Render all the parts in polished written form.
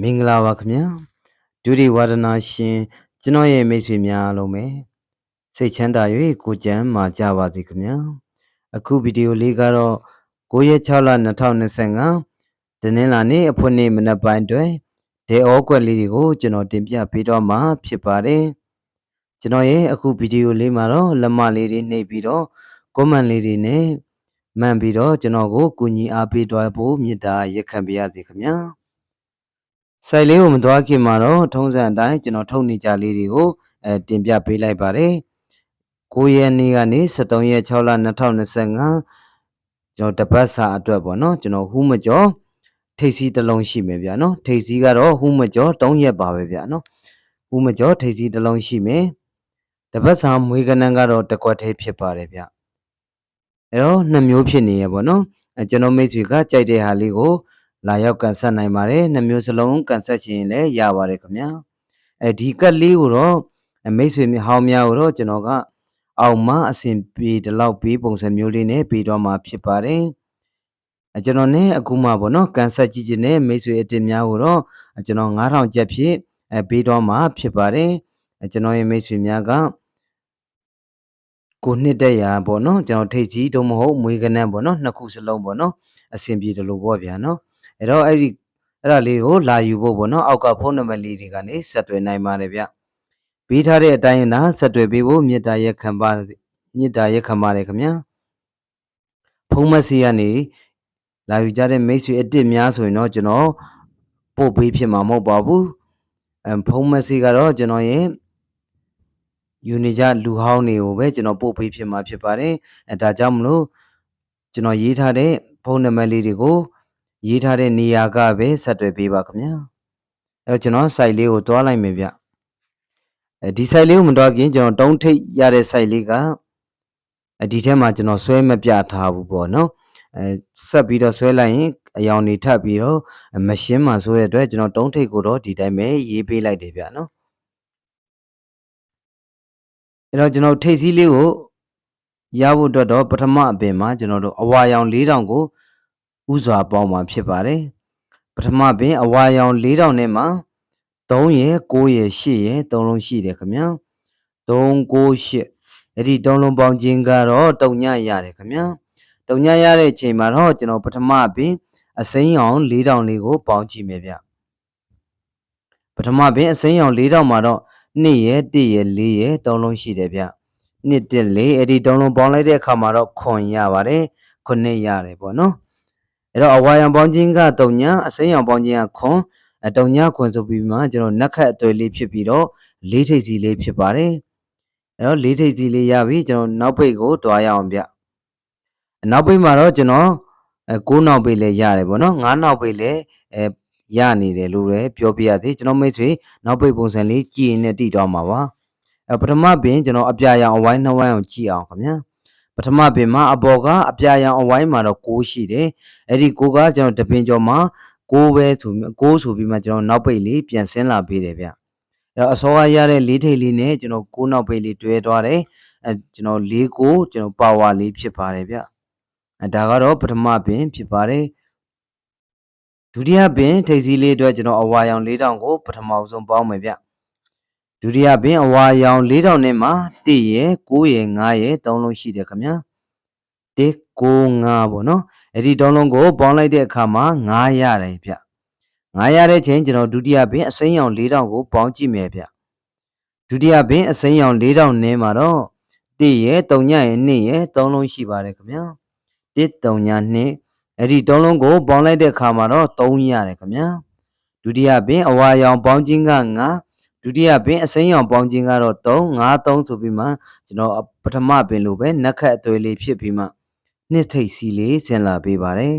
မင်္ဂလာပါခင်ဗျာဒုတိဝါဒနာရှင်ကျွန်တော်ရဲ့မိတ်ဆွေများအားလုံးပဲစိတ်ချမ်းသာ၍ကိုယ်ကျန်းမာကြပါစေခင်ဗျာအခုဗီဒီယိုလေးကတော့9ရက်6လ2025တနင်္လာနေ့အဖွင့်နေ့မနက်ပိုင်းတွင်ဒေဩကွက်လေးတွေကိုကျွန်တော်တင်ပြပေးတော့မှာဖြစ်ပါတယ်ကျွန်တော်ရဲ့အခုဗီဒီယိုလေးမှာတော့လက်မလေးတွေနှိပ်ပြီးတော့ကွန်မန့်လေးတွေနဲ့မှန်ပြီးတော့ကျွန်တော်ကိုကူညီအားပေးသွားဖို့မေတ္တာရက်ခံပါရစေခင်ဗျာစိုက်လေးကိုမသွားခင်မှာတော့ထုံးစံအတိုင်းကျွန်တော်ထုတ်နေကြလေးတွေကိုတင်ပြပေးလိုက်ပါတယ်9ရက်နေ့ကနေ23ရက်6လ2025ကျွန်တော်တပတ်စာအတွက်ပေါ့နော်ကျွန်တော်ဟူးမကျော်ထိပ်စီးတစ်လုံးရှိမယ်ဗျာနော်ထိပ်စီးကတော့ဟူးမကျော်3ရက်ပါပဲဗျာနော်ဟူးမကျော်ထိပ်စီးတစ်လုံးရှိမယ်တပတ်စာမွေးကနန်းကတော့တစ်ကွက်သေးဖြစ်ပါတယ်ဗျအဲ့တော့2မျိုးဖြစ်နေရပေါ့နော်ကျွန်တော်မိတ်ဆွေကကြိုက်တဲ့ဟာလေးကိုလာရောက်ကန်ဆက်နိုင်ပါတယ်2မျိုးစလုံးကန်ဆက်ခြင်းလည်းရပါတယ်ခင်ဗျာဒီကတ်လေးကိုတော့မိတ်ဆွေဟောင်းများကိုတော့ကျွန်တော်ကအောင်မအစဉ်ပြေဒီလောက်ပေးပုံစံမျိုးလေးနဲ့ပြီးတော့မှဖြစ်ပါတယ်ကျွန်တော်နဲ့အခုမှပေါ့နော်ကန်ဆက်ကြည့်ခြင်းနဲ့မိတ်ဆွေအတင်များကိုတော့ကျွန်တော်9000ကျပ်ဖြစ်ပေးတော့မှဖြစ်ပါတယ်ကျွန်တော်ရဲ့မိတ်ဆွေများကကိုနှစ်တက်ရာပေါ့နော်ကျွန်တော်ထိတ်ကြီးတော့မဟုတ်မွေးကနန်းပေါ့နော်နှစ်ခုစလုံးပေါ့နော်အစဉ်ပြေတယ်လို့ပေါ့ဗျာနော်အဲ့တော့အဲ့ဒါလေးကိုလာယူဖို့ပေါ့နော်အောက်ကဖုန်းနံပါတ်လေးတွေကနေဆက်သွယ်နိုင်ပါတယ်ဗျပေးထားတဲ့အတိုင်းအနာဆက်သွယ်ပေးဖို့မေတ္တာရက်ခံပါတယ်ခင်ဗျာဖုန်းမက်ဆေ့ကနေလာယူကြတဲ့မိတ်ဆွေအစ်စ်များဆိုရင်တော့ကျွန်တော်ပို့ပေးဖြစ်မှာမဟုတ်ပါဘူးဖုန်းမက်ဆေ့ကတော့ကျွန်တော်ရဲ့ယူနေကြလူဟောင်းတွေကိုပဲကျွန်တော်ပို့ပေးဖြစ်မှာဖြစ်ပါတယ်ဒါကြောင့်မလို့ကျွန်တော်ရေးထားတဲ့ဖုန်းနံပါတ်လေးတွေကိုရေးထားတဲ့နေရာကပဲဆက်သွယ်ပေးပါခင်ဗျာအဲ့တော့ကျွန်တော် site လေးကိုတွားလိုက်မယ်ဗျဒီ site လေးကိုမတွားခင်ကျွန်တော်တုံးထိပ်ရတဲ့ site လေးကဒီထဲမှာကျွန်တော်ဆွဲမပြထားဘူးပေါ့နော်ဆက်ပြီးတော့ဆွဲလိုက်ရင်အယောင်တွေထပ်ပြီးတော့မရှင်းမှဆိုတဲ့အတွက်ကျွန်တော်တုံးထိပ်ကိုတော့ဒီတိုင်းပဲရေးပေးလိုက်တယ်ဗျနော်အဲ့တော့ကျွန်တော်ထိပ်စည်းလေးကိုရဖို့အတွက်တော့ပထမအပင်မှာကျွန်တော်တို့အဝါရောင်4000ကိုဥစွာပေါင်းမှာဖြစ်ပါတယ်ပထမပင်အဝါရောင်4000နဲ့မှာ3ရယ်9ရယ်8ရယ်3လုံးရှိတယ်ခင်ဗျာ3 9 8အဲ့ဒီ3လုံးပေါင်းခြင်းကတော့တုံညရတယ်ခင်ဗျာတုံညရတဲ့အချိန်မှာတော့ကျွန်တော်ပထမပင်အစိမ်းရောင်4000လေးကိုပေါင်းကြည့်မယ်ဗျပထမပင်အစိမ်းရောင်4000မှာတော့2ရယ်1ရယ်4ရယ်3လုံးရှိတယ်ဗျ2 1 4အဲ့ဒီ3လုံးပေါင်းလိုက်တဲ့အခါမှာတော့9ရပါတယ်9ရတယ်ပေါ့နော်အဲ့တော့အဝါရောင်ပေါင်းခြင်းကတုံညအစိမ်းရောင်ပေါင်းခြင်းကခွန်တုံညခွန်ဆိုပြီးမှကျွန်တော်နက်ခတ်အသွယ်လေးဖြစ်ပြီးတော့လေးထိပ်စီလေးဖြစ်ပါတယ်အဲ့တော့လေးထိပ်စီလေးရပြီကျွန်တော်နောက်ပိတ်ကိုတွားရအောင်ဗျနောက်ပိတ်မှာတော့ကျွန်တော်9နောက်ပိတ်လည်းရတယ်ပေါ့နော်9နောက်ပိတ်လည်းရနေတယ်လို့လည်းပြောပြရစီကျွန်တော်မိတ်ဆွေနောက်ပိတ်ပုံစံလေးကြည့်နေတည်သွားမှာပါပထမပင်ကျွန်တော်အပြာရောင်အဝိုင်းနှဝိုင်းအောင်ကြည့်အောင်ခင်ဗျာပထမပင်မှာအပေါ်ကအပြာရောင်အဝိုင်းမှာတော့6ရှိတယ်အဲ့ဒီ6ကကျွန်တော်တပင်ကျော်မှာ6ပဲဆိုပြီးမှကျွန်တော်နောက်ပိတ်လေးပြန်ဆင်းလာပေးတယ်ဗျအဲ့တော့အစောကရတဲ့လေးထိပ်လေးနဲ့ကျွန်တော်6နောက်ပိတ်လေးတွဲသွားတယ်ကျွန်တော်4 9ကျွန်တော်ပါဝါလေးဖြစ်ပါတယ်ဗျဒါကတော့ပထမပင်ဖြစ်ပါတယ်ဒုတိယပင်ထိပ်စီးလေးအတွက်ကျွန်တော်အဝါရောင်4000ကိုပထမဆုံးပေါင်းမယ်ဗျဒုတိယပင်အဝါရောင်4000နဲ့မှာ1ရယ်9ရယ်5ရယ်3လုံးရှိတယ်ခင်ဗျာ1 9 5ပေါ့နော်အဲ့ဒီ3လုံးကိုပေါင်းလိုက်တဲ့အခါမှာ9ရတယ်ဗျ9ရတဲ့ချိန်ကျွန်တော်ဒုတိယပင်အစိမ်းရောင်4000ကိုပေါင်းကြည့်မယ်ဗျဒုတိယပင်အစိမ်းရောင်4000နဲ့မှာတော့1ရယ်3ညရယ်2ရယ်3လုံးရှိပါတယ်ခင်ဗျာ1 3ည2အဲ့ဒီ3လုံးကိုပေါင်းလိုက်တဲ့အခါမှာတော့3ရတယ်ခင်ဗျာဒုတိယပင်အဝါရောင်ပေါင်းခြင်းက9ဒုတိယပင်အစိမ်းရောင်ပေါင်းခြင်းကတော့3 5 3ဆိုပြီးမှကျွန်တော်ပထမပင်လိုပဲနက်ခတ်အသွယ်လေးဖြစ်ပြီးမှနှစ်ထိပ်စီလေးဆင်လာပေးပါတယ်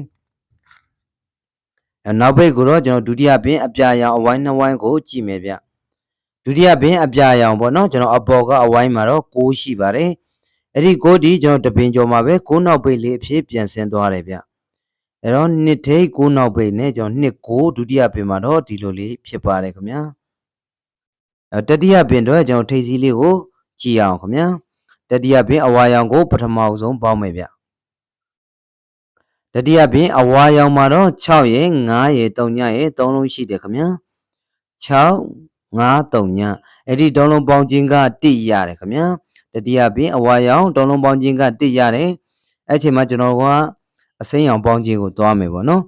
နောက်ပိတ်ကိုတော့ကျွန်တော်ဒုတိယပင်အပြာရောင်အဝိုင်းနှဝိုင်းကိုကြည့်မယ်ဗျဒုတိယပင်အပြာရောင်ပေါ့နော်ကျွန်တော်အပေါ်ကအဝိုင်းမှာတော့6ရှိပါတယ်အဲ့ဒီ6ဒီကျွန်တော်တပင်ကျော်မှာပဲ6နောက်ပိတ်လေးအဖြစ်ပြန်ဆင်းသွားတယ်ဗျအဲ့တော့နှစ်ထိပ်6နောက်ပိတ်နဲ့ကျွန်တော်နှစ်9ဒုတိယပင်မှာတော့ဒီလိုလေးဖြစ်ပါတယ်ခင်ဗျာတတိယပင်တော့ကျွန်တော်ထိပ်စီးလေးကိုကြည့်အောင်ခင်ဗျာတတိယပင်အဝါရောင်ကိုပထမဆုံးပေါင်းမယ်ဗျတတိယပင်အဝါရောင်မှာတော့6ရယ်5ရယ်3ညရယ်3လုံးရှိတယ်ခင်ဗျာ 653ညအဲ့ဒီတုံးလုံးပေါင်းခြင်းက1ရတယ်ခင်ဗျာတတိယပင်အဝါရောင်တုံးလုံးပေါင်းခြင်းက1ရတယ်အဲ့ချိန်မှာကျွန်တော်ကအစိမ်းရောင်ပေါင်းခြင်းကိုသွားမယ်ပေါ့နော်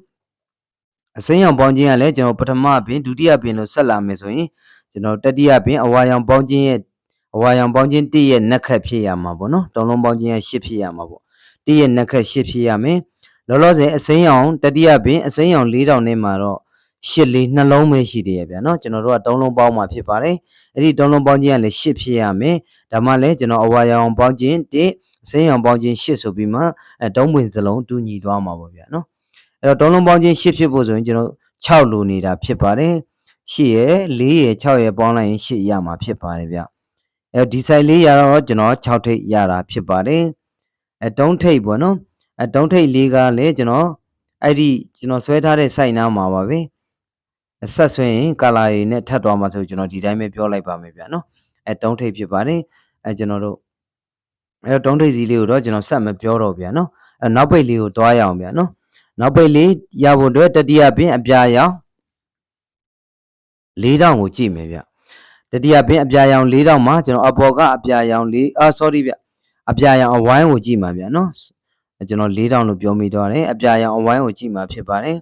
အစိမ်းရောင်ပေါင်းခြင်းကလည်းကျွန်တော်ပထမပင်ဒုတိယပင်လို့ဆက်လာမယ်ဆိုရင်ကျွန်တော်တတိယပင်အဝါရောင်ပေါင်းခြင်းရဲ့အဝါရောင်ပေါင်းခြင်း1ရဲ့နက်ခတ်ဖြစ်ရမှာပေါ့နော်တုံးလုံးပေါင်းခြင်းရဲ့8ဖြစ်ရမှာပေါ့1ရဲ့နက်ခတ်8ဖြစ်ရမယ်လောလောဆယ်အစိမ်းရောင်တတိယပင်အစိမ်းရောင်4000နဲ့မှာတော့8လေးနှလုံးပဲရှိသေးရဲ့ဗျာနော်ကျွန်တော်တို့က3လုံးပေါင်းမှာဖြစ်ပါတယ်အဲ့ဒီ3လုံးပေါင်းခြင်းကလည်း8ဖြစ်ရမယ်ဒါမှလည်းကျွန်တော်အဝါရောင်ပေါင်းခြင်း1အစိမ်းရောင်ပေါင်းခြင်း8ဆိုပြီးမှ3ပွင့်စလုံးတူညီသွားမှာပေါ့ဗျာနော်အဲ့တော့3လုံးပေါင်းခြင်း8ဖြစ်ဖို့ဆိုရင်ကျွန်တော်6လိုနေတာဖြစ်ပါတယ်8ရဲ့4ရဲ့6ရဲ့ပေါင်းလိုက်ရင်8ရမှာဖြစ်ပါတယ်ဗျအဲဒီ site လေးရတော့ကျွန်တော်6ထိပ်ရတာဖြစ်ပါတယ်3ထိပ်ပေါ့နော်3ထိပ်လေးကလည်းကျွန်တော်အဲ့ဒီကျွန်တော်ဆွဲထားတဲ့ site နားမှာပါပဲဆက်ဆွဲရင် color တွေနဲ့ထပ်သွားမှာဆိုကျွန်တော်ဒီတိုင်းပဲပြောလိုက်ပါမယ်ဗျာနော်3ထိပ်ဖြစ်ပါတယ်ကျွန်တော်တို့3ထိပ်စီလေးကိုတော့ကျွန်တော်ဆက်မပြောတော့ဗျာနော်နောက်ပိတ်လေးကိုတွားရအောင်ဗျာနော်နောက်ပိတ်လေးရဖို့အတွက်တတိယပင်အပြာရောင်4000ကိုကြည့်မယ်ဗျတတိယပင်အပြာရောင်4000မှာကျွန်တော်အပေါ်ကအပြာရောင်sorry ဗျအပြာရောင်အဝိုင်းကိုကြည့်မှာဗျနော်ကျွန်တော်4000လို့ပြောမိတော့တယ်အပြာရောင်အဝိုင်းကိုကြည့်မှာဖြစ်ပါတယ်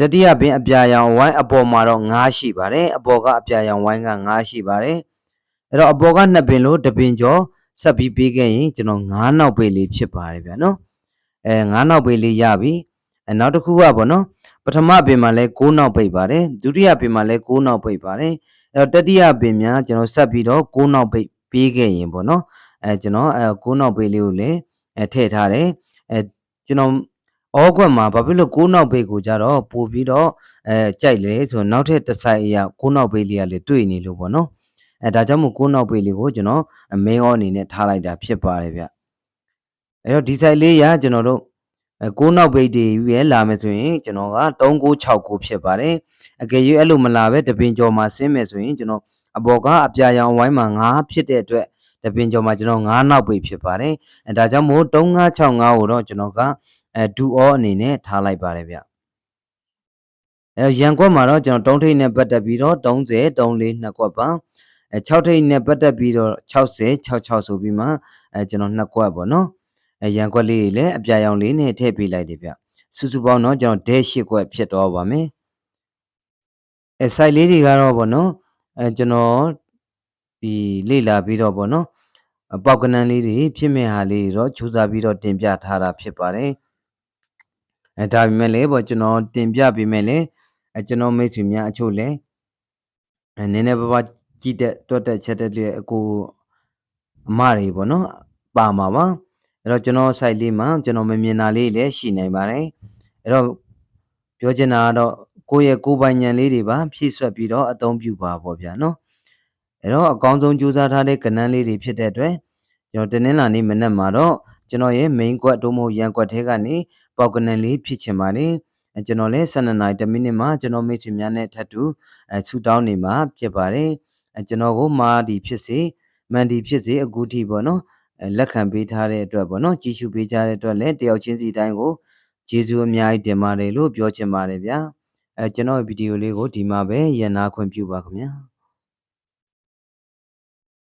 တတိယပင်အပြာရောင်ဝိုင်းအပေါ်မှာတော့9ရှိပါတယ်အပေါ်ကအပြာရောင်ဝိုင်းက9ရှိပါတယ်အဲ့တော့အပေါ်က2ပင်လို့2ပင်ကျော်ဆက်ပြီးပေးခဲ့ရင်ကျွန်တော်9နောက်ပေလေးဖြစ်ပါတယ်ဗျာနော်9နောက်ပေလေးရပြီနောက်တစ်ခုကပေါ့နော်ပထမပင်မှာလဲ6နောက်ပိတ်ပါတယ်ဒုတိယပင်မှာလဲ6နောက်ပိတ်ပါတယ်အဲ့တော့တတိယပင်များကျွန်တော်ဆက်ပြီးတော့6နောက်ပိတ်ပေးခဲ့ရင်ပေါ့နော်ကျွန်တော်6နောက်ပိတ်လေးကိုလည်းထည့်ထားတယ်ကျွန်တော်ဩခွက်မှာဘာဖြစ်လို့6နောက်ပိတ်ကိုကြတော့ပို့ပြီးတော့ကြိုက်လေဆိုတော့နောက်ထပ်တစ်ဆိုင်အရာ6နောက်ပိတ်လေးကလည်းတွေ့နေလို့ပေါ့နော်ဒါကြောင့်မို့6နောက်ပိတ်လေးကိုကျွန်တော်မင်းဩအနေနဲ့ထားလိုက်တာဖြစ်ပါတယ်ဗျအဲ့တော့ဒီဆိုင်လေးရကျွန်တော်တို့6နောက်ပိတ်တွေရွေးလာမယ်ဆိုရင်ကျွန်တော်က3969ဖြစ်ပါတယ်အကယ်၍အဲ့လိုမလာပဲတပင်ကျော်မှာဆင်းမယ်ဆိုရင်ကျွန်တော်အပေါ်ကအပြာရောင်ဝိုင်းမှာ9ဖြစ်တဲ့အတွက်တပင်ကျော်မှာကျွန်တော်9နောက်ပိတ်ဖြစ်ပါတယ်ဒါကြောင့်မို့3565ကိုတော့ကျွန်တော်ကဒူအောအနေနဲ့ထားလိုက်ပါတယ်ဗျရန်ကွက်မှာတော့ကျွန်တော်3ထိပ်နဲ့ပတ်သက်ပြီးတော့30 34 2ကွက်ပါ6ထိပ်နဲ့ပတ်သက်ပြီးတော့60 66ဆိုပြီးမှကျွန်တော်2ကွက်ပေါ့နော်ရန်ကွက်လေးတွေလည်းအပြာရောင်လေးနဲ့ထည့်ပေးလိုက်တယ်ဗျစုစုပေါင်းတော့ကျွန်တော်ဒဲ8ကွက်ဖြစ်သွားပါမယ်စိုက်လေးတွေကတော့ပေါ့နော်ကျွန်တော်ဒီလေ့လာပြီးတော့ပေါ့နော်ပေါက်ကနန်းလေးတွေဖြစ်မဲ့ဟာလေးတွေတော့ကြိုးစားပြီးတော့တင်ပြထားတာဖြစ်ပါတယ်ဒါပေမဲ့လည်းပေါ့ကျွန်တော်တင်ပြပေးမယ်လေကျွန်တော်မိတ်ဆွေများအချို့လည်းနည်းနည်းပါးပါးကြည့်တဲ့တွတ်တဲ့ချက်တဲ့အကိုအမတွေပေါ့နော်ပါမှာပါအဲ့တော့ကျွန်တော် site လေးမှာကျွန်တော်မမြင်တာလေးလည်းရှိနိုင်ပါတယ်အဲ့တော့ပြောချင်တာကတော့ကိုယ့်ရဲ့ကိုယ်ပိုင်ဉာဏ်လေးတွေပါဖြည့်ဆွတ်ပြီးတော့အသုံးပြုပါပေါ့ဗျာနော်အဲ့တော့အကောင်းဆုံးကြိုးစားထားတဲ့ကဏ္ဍလေးတွေဖြစ်တဲ့အတွက်ကျွန်တော်တင်းနှင်းလာနေမနေ့မှာတော့ကျွန်တော်ရဲ့ main ကွက်တို့မဟုတ်ရန်ကွက်ထဲကနေပေါက်ကနန်းလေးဖြစ်ချင်ပါတယ်ကျွန်တော်လည်း12နာရီ10မိနစ်မှာကျွန်တော်မိတ်ဆွေများနဲ့ထပ်တူဆူတောင်းနေမှာဖြစ်ပါတယ်ကျွန်တော်ကိုမာဒီဖြစ်စေမန်ဒီဖြစ်စေအကူတီပေါ့နော်လက်ခံပေးထားတဲ့အတွက်ပေါ့နော်ကြည့်ရှုပေးကြတဲ့အတွက်လည်းတယောက်ချင်းစီတိုင်းကိုကျေးဇူးအများကြီးတင်ပါတယ်လို့ပြောချင်ပါတယ်ဗျာကျွန်တော်ဗီဒီယိုလေးကိုဒီမှာပဲရန်နာခွင့်ပြုပါခင်ဗျာ